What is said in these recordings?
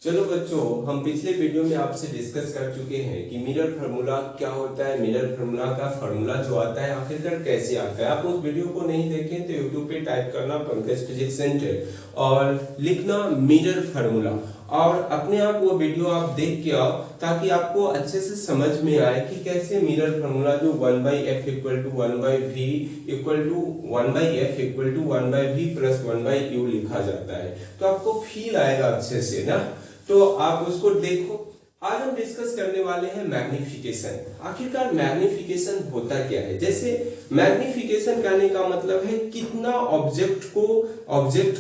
चलो बच्चों, हम पिछले वीडियो में आपसे डिस्कस कर चुके हैं कि मिरर फार्मूला क्या होता है, मिरर फार्मूला का फार्मूला जो आता है आखिरकार कैसे आता है। आप उस वीडियो को नहीं देखें तो यूट्यूब पे टाइप करना पंकज फिजिक्स सेंटर और लिखना मिरर फार्मूला, और अपने आप वो वीडियो आप देख के आओ ताकि आपको अच्छे से समझ में आए कि कैसे मिरर फार्मूला जो 1/f equal to 1/v equal to 1/f equal to 1/v plus 1/u लिखा जाता है। तो आपको फील आएगा अच्छे से ना, तो आप उसको देखो। आज हम डिस्कस करने वाले हैं मैग्निफिकेशन। आखिरकार मैग्निफिकेशन होता क्या है। जैसे मैग्निफिकेशन करने का मतलब है कितना ऑब्जेक्ट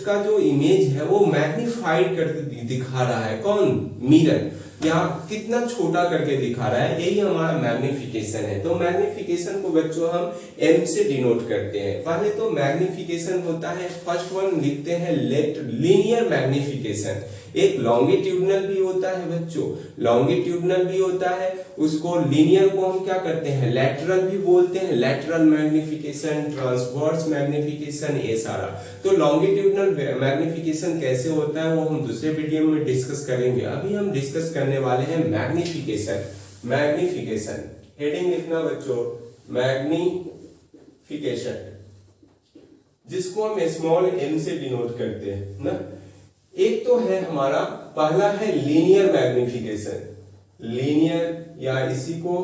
का जो इमेज है वो मैग्निफाइड करके दिखा रहा है। कौन? मिरर। या कितना छोटा करके दिखा रहा है, यही हमारा मैग्निफिकेशन है। तो मैग्निफिकेशन को बच्चों हम m से डिनोट करते हैं। पहले तो मैग्निफिकेशन होता है, फर्स्ट वन लिखते हैं लीनियर मैग्निफिकेशन। एक लॉन्गिट्यूडनल भी होता है बच्चों, लॉन्गिट्यूडनल भी होता है, उसको लीनियर को हम क्या करते हैं, लैटरल भी बोलते हैं। लैटरल मैग्निफिकेशन, ट्रांसवर्स मैग्निफिकेशन, ये सारा। तो लॉन्गिट्यूडनल मैग्निफिकेशन कैसे होता है वो हम दूसरे वीडियो में डिस्कस करेंगे। अभी हम डिस्कस करने वाले हैं मैग्निफिकेशन। मैग्निफिकेशन हेडिंग लिखना बच्चों, मैग्निफिकेशन, जिसको हम स्मॉल m से डिनोट करते हैं ना। एक तो है हमारा, पहला है लीनियर मैग्निफिकेशन, लीनियर या इसी को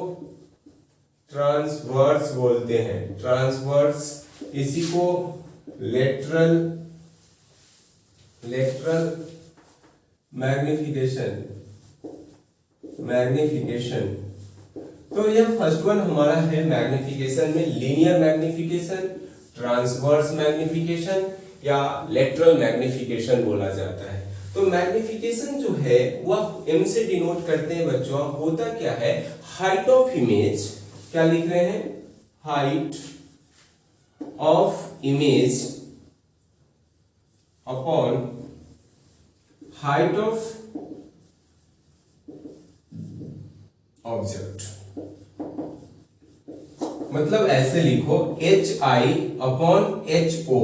ट्रांसवर्स बोलते हैं, ट्रांसवर्स, इसी को लेटरल मैग्निफिकेशन। तो यह फर्स्ट वन हमारा है मैग्निफिकेशन में, लीनियर मैग्निफिकेशन, ट्रांसवर्स मैग्निफिकेशन या लेटरल मैग्निफिकेशन बोला जाता है। तो मैग्निफिकेशन जो है वह m से डिनोट करते हैं बच्चों। होता क्या है, हाइट ऑफ इमेज, क्या लिख रहे हैं, height of image upon height of object. मतलब ऐसे लिखो, hi अपॉन ho।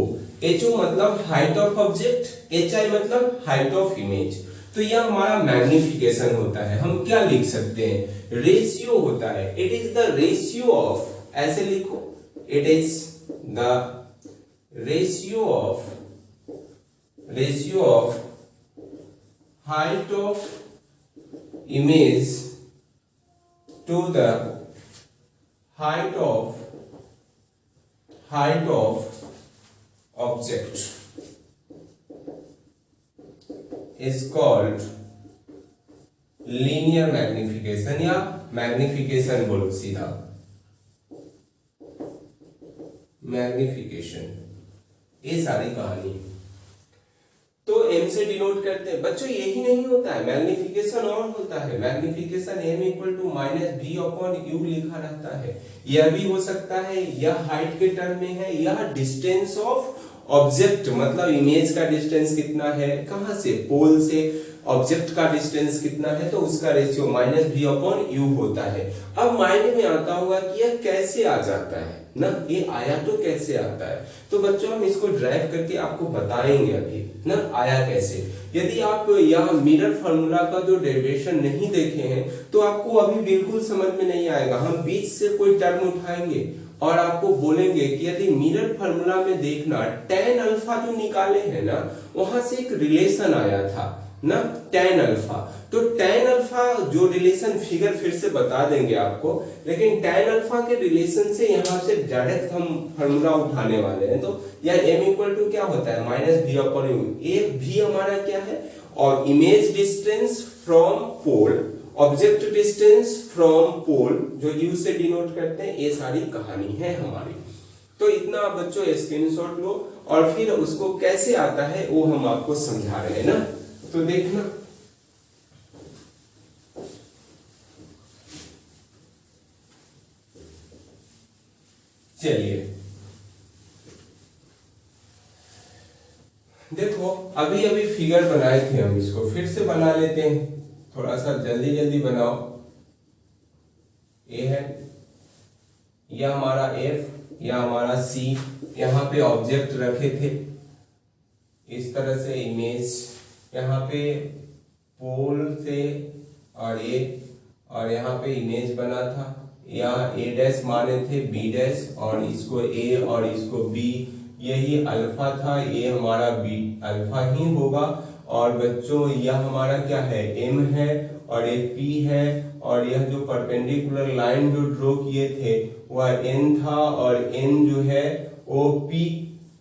ho मतलब हाइट ऑफ ऑब्जेक्ट, hi मतलब हाइट ऑफ इमेज। तो यह हमारा मैग्निफिकेशन होता है। हम क्या लिख सकते हैं, रेशियो होता है। It is the ratio of, ऐसे लिखो, it is the ratio of height of image to the height of object is called linear magnification या मैग्निफिकेशन बोलो सीधा, मैग्निफिकेशन। ये सारी कहानी। तो m से डिनोट करते हैं बच्चों। यही नहीं होता है, मैग्निफिकेशन और होता है। Magnification m equal to minus v upon u लिखा रहता है। यह भी हो सकता है, यह हाइट के टर्म में है, यह डिस्टेंस ऑफ ऑब्जेक्ट, मतलब इमेज का डिस्टेंस कितना है, कहां से, पोल से ऑब्जेक्ट का डिस्टेंस कितना है, तो उसका ratio minus v upon u होता है। अब माइंड में आता होगा कि यह कैसे आ जाता है ना, ये आया तो कैसे आता है। तो बच्चों हम इसको ड्राइव करके आपको बताएंगे अभी ना, आया कैसे। यदि आप यह मिरर फार्मूला का जो डेरिवेशन नहीं देखे हैं तो आपको अभी बिल्कुल समझ में नहीं आएगा। हम बीच से कोई टर्म उठाएंगे और आपको बोलेंगे कि यदि मिरर फार्मूला में देखना, tan अल्फा जो निकाले हैं ना, वहां से एक रिलेशन आया था ना, tan अल्फा। तो tan अल्फा जो रिलेशन, फिगर फिर से बता देंगे आपको, लेकिन tan अल्फा के रिलेशन से यहां से डायरेक्ट हम फार्मूला उठाने वाले हैं। तो यह m इक्वल टू क्या होता है, माइनस v अपॉन u। ये v हमारा क्या है, और image distance from pole, object distance from pole जो u से डिनोट करते हैं। ये सारी कहानी है हमारी। तो इतना बच्चों स्क्रीनशॉट लो और फिर उसको कैसे आता है वो हम आपको समझा रहे हैं ना। तो देखना, चलिए देखो, अभी फिगर बनाए थे हम, इसको फिर से बना लेते हैं, थोड़ा सा जल्दी बनाओ। ये है, यह हमारा f, यह हमारा c, यहाँ पे ऑब्जेक्ट रखे थे इस तरह से, इमेज, यहाँ पे पोल से और यहाँ पे इमेज बना था, यहाँ ए डैश माने थे बी डैश, और इसको ए और इसको बी, यही अल्फा था, ये हमारा बी अल्फा ही होगा। और बच्चों यह हमारा क्या है, एम है और ये पी है, और यह जो परपेंडिकुलर लाइन जो ड्रॉ किए थे वह एन था, और एन जो है वो पी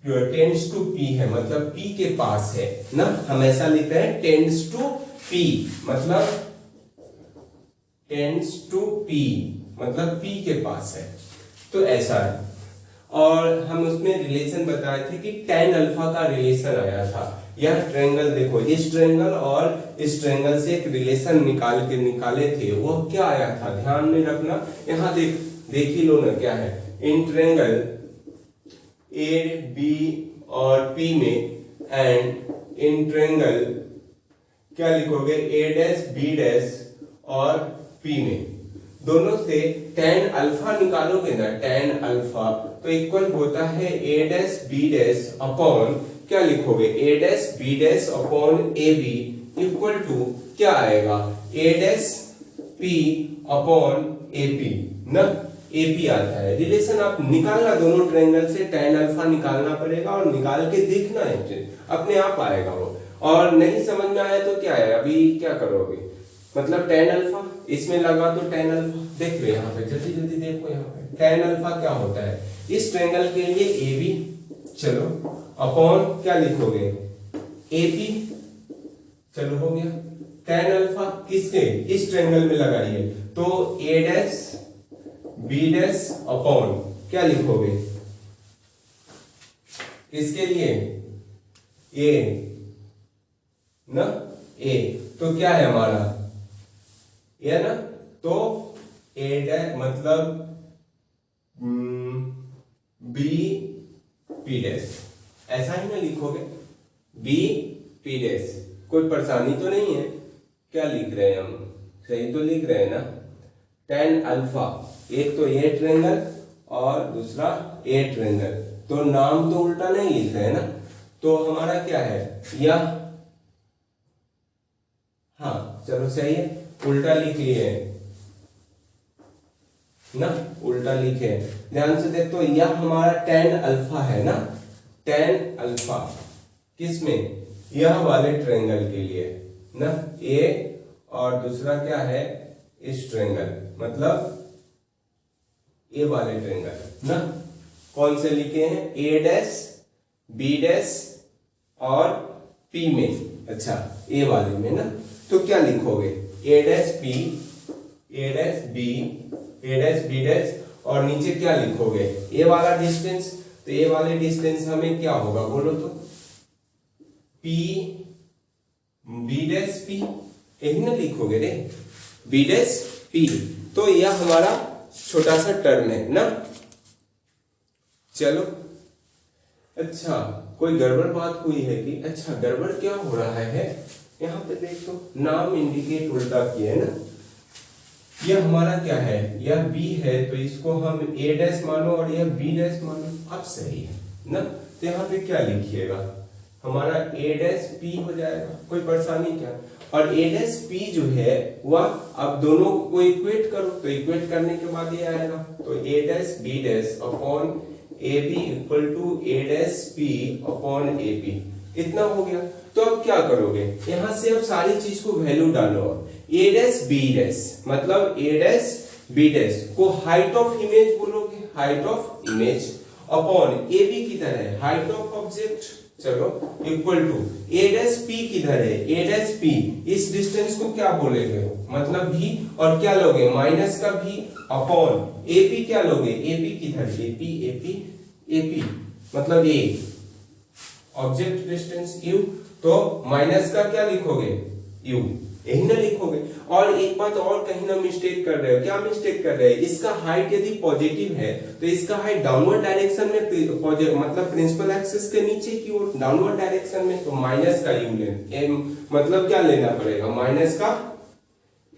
टेंड्स टू पी है, मतलब पी के पास है ना, हमेशा लिखते हैं टेंड्स टू पी, मतलब टेंड्स टू पी मतलब पी के पास है, तो ऐसा है। और हम उसमें रिलेशन बताए थे कि tan अल्फा का रिलेशन आया था। यह ट्रायंगल देखो, इस ट्रायंगल और इस ट्रायंगल से एक रिलेशन निकाले थे, वो क्या आया था ध्यान में रखना। यहाँ देख ही लो ना क्या है, इन ट्रायंगल ए बी और पी में, एंड इन ट्रायंगल क्या लिखोगे, ए डैश बी डैश और पी में, दोनों से tan अल्फा निकालोगे ना, tan अल्फा तो इक्वल होता है a dash b dash upon, क्या लिखोगे, a dash b dash upon A B equal to क्या आएगा, a dash p upon A P ना, ए पी आता है। रिलेशन आप निकालना, दोनों ट्रायंगल से tan अल्फा निकालना पड़ेगा और निकाल के देखना है, अपने आप आएगा वो। और नहीं समझ में आया तो क्या है, अभी क्या करोगे, मतलब tan अल्फा इसमें लगा तो tan अल्फा देख लो, यहाँ पे जल्दी जल्दी देखो, यहाँ पे tan अल्फा क्या होता है, इस ट्रायंगल के लिए ए बी, चलो अपॉन क्या लिखोगे, ए पी, चलो हो गया। tan अल्फा किसके, इस ट्रायंगल में लगाइए तो A dash B dash upon क्या लिखोगे, इसके लिए ए ना, ए तो क्या है हमारा, ये ना, तो ए डैश मतलब बी पी डैश, ऐसा ही ना लिखोगे, बी पी डैश, कोई परेशानी तो नहीं है, क्या लिख रहे हैं हम, सही तो लिख रहे हैं ना। tan अल्फा, एक तो ए ट्रायंगल और दूसरा ए ट्रायंगल, तो नाम तो उल्टा नहीं लिख रहे हैं ना, तो हमारा क्या है यह, हाँ चलो सही है, उल्टा लिख लिए ना, उल्टा लिखे, ध्यान से देख, तो यह हमारा tan अल्फा है ना, tan अल्फा किसमें, यह वाले ट्रायंगल के लिए ना, ए और दूसरा क्या है, इस ट्रायंगल मतलब ए वाले ट्रायंगल ना, कौन से लिखे हैं, ए डैश बी डैश और पी में, अच्छा ए वाले में ना, तो क्या लिखोगे, ए डैश पी, ए डैश बी, ए डैश बी डैश, और नीचे क्या लिखोगे, ए वाला डिस्टेंस, तो ए वाले डिस्टेंस हमें क्या होगा बोलो तो, पी बी डैश पी, यही ना लिखोगे रे, बी डैश पी, तो यह हमारा छोटा सा टर्म है ना। चलो अच्छा, कोई गड़बड़ बात हुई है कि, अच्छा गड़बड़ क्या हो रहा है, यहाँ पे देख तो नाम इंडिकेट उल्टा किया है ना, यह हमारा क्या है, यह बी है तो इसको हम ए डैश मानो और यह बी डैश मानो, अब सही है ना, तो यहाँ पे क्या लिखिएगा, हमारा ए डैश पी हो जाएगा, कोई परेशानी क्या, और ए डैश पी जो है वह, अब दोनों को इक्वेट करो, तो इक्वेट करने के बाद ये आएगा, तो A dash B dash upon A B equal to A dash P upon A P, इतना हो गया। तो अब क्या करोगे, यहां से अब सारी चीज को वैल्यू डालो, ए डैश बी डैश मतलब ए डैश बी डैश को हाइट ऑफ इमेज बोलोगे, height of image upon A B किधर है, हाइट ऑफ ऑब्जेक्ट, चलो equal to A dash P किधर है, ए डैश पी, इस डिस्टेंस को क्या बोलेगे मतलब भी, और क्या लोगे माइनस का भी अपॉन ए पी, क्या लोगे ए पी किधर, A P A P A P मतलब ए ऑब्जेक्ट डिस्टेंस यू, तो माइनस का क्या लिखोगे यू, यही ना लिखोगे। और एक बात और कहीं ना मिस्टेक कर रहे हो, क्या मिस्टेक कर रहे हैं, इसका हाइट यदि पॉजिटिव है तो इसका हाइट डाउनवर्ड डायरेक्शन में, मतलब प्रिंसिपल एक्सिस के नीचे की ओर डाउनवर्ड डायरेक्शन में, तो माइनस का यू लेना, मतलब क्या लेना पड़ेगा माइनस का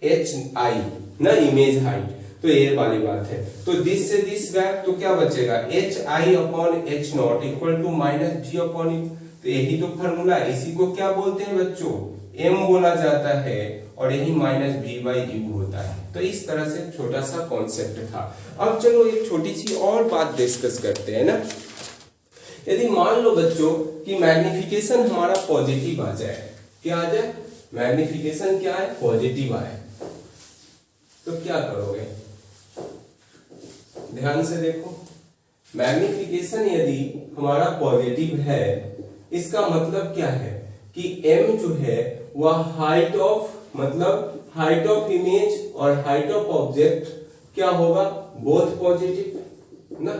एच आई ना, इमेज हाइट, तो ये वाली बात है। तो दिस से दिस गैप, तो क्या बचेगा H I upon H naught equal to minus G upon, तो यही तो फॉर्मूला है, इसी को क्या बोलते हैं बच्चों, m बोला जाता है, और यही माइनस v/u होता है। तो इस तरह से छोटा सा कॉन्सेप्ट था। अब चलो एक छोटी सी और बात डिस्कस करते हैं ना। यदि मान लो बच्चों कि मैग्निफिकेशन हमारा पॉजिटिव आ जाए, क्या आ जाए, मैग्निफिकेशन क्या है, पॉजिटिव आए, तो क्या करोगे, ध्यान से देखो। मैग्निफिकेशन यदि हमारा पॉजिटिव है, इसका मतलब क्या है कि m जो है वह हाइट ऑफ, मतलब हाइट ऑफ इमेज और हाइट ऑफ ऑब्जेक्ट क्या होगा, बोथ पॉजिटिव ना,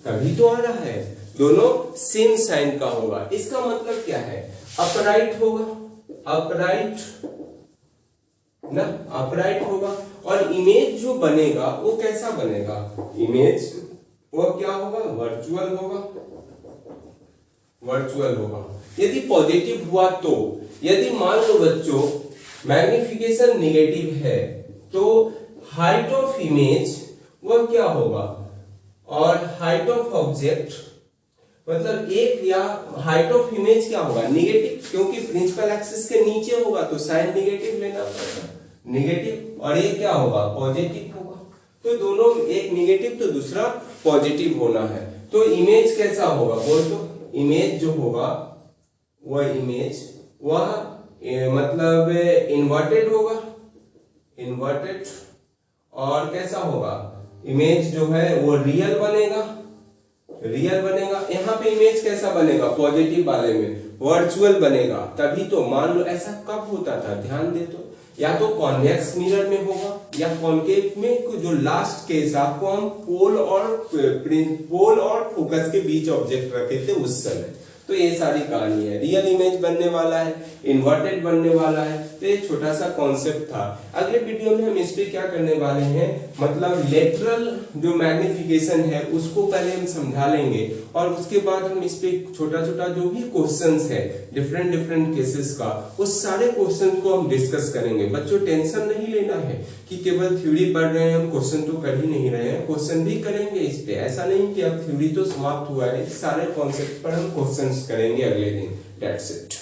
तभी तो आ रहा है, दोनों सेम साइन का होगा। इसका मतलब क्या है, अपराइट होगा, अपराइट ना, अपराइट होगा। और इमेज जो बनेगा वो कैसा बनेगा, इमेज वो क्या होगा, वर्चुअल होगा, वर्चुअल होगा। यदि पॉजिटिव हुआ तो, यदि मान लो बच्चों मैग्निफिकेशन नेगेटिव है तो हाइट ऑफ इमेज वह क्या होगा, और हाइट ऑफ ऑब्जेक्ट, मतलब एक या हाइट ऑफ इमेज क्या होगा, नेगेटिव, क्योंकि प्रिंसिपल एक्सिस के नीचे होगा तो साइन नेगेटिव लेना पड़ेगा, नेगेटिव, और ये क्या होगा, पॉजिटिव होगा। तो दोनों, एक नेगेटिव तो दूसरा पॉजिटिव होना है। तो इमेज कैसा होगा, बोल तो, इमेज जो होगा वह इमेज वह मतलब इन्वर्टेड होगा, इन्वर्टेड, और कैसा होगा, इमेज जो है वो रियल बनेगा, रियल बनेगा। यहाँ पे इमेज कैसा बनेगा, पॉजिटिव वाले में वर्चुअल बनेगा। तभी तो, मान लो ऐसा कब होता था, ध्यान दे तो, या तो कॉन्वेक्स मिरर में होगा या कॉन्केव में, जो लास्ट केस आपको हम पोल और फोकस के बीच ऑब्जेक्ट रखे थे उस समय। तो ये सारी कहानी है, रियल इमेज बनने वाला है, इन्वर्टेड बनने वाला है। तो ये छोटा सा कॉन्सेप्ट था। अगले वीडियो में हम इस पे क्या करने वाले हैं, मतलब लेटरल जो मैग्निफिकेशन है उसको पहले हम समझा लेंगे, और उसके बाद हम इस पे छोटा छोटा जो भी क्वेश्चंस है डिफरेंट डिफरेंट केसेस का, उस सारे क्वेश्चन को हम डिस्कस करेंगे। बच्चों टेंशन नहीं लेना है कि केवल थ्योरी पढ़ रहे हैं हम, क्वेश्चन तो कर ही नहीं रहे हैं, क्वेश्चन भी करेंगे इस पे। ऐसा नहीं कि अब थ्योरी तो समाप्त हुआ है, सारे कॉन्सेप्ट पर हम क्वेश्चंस करेंगे अगले दिन। That's it.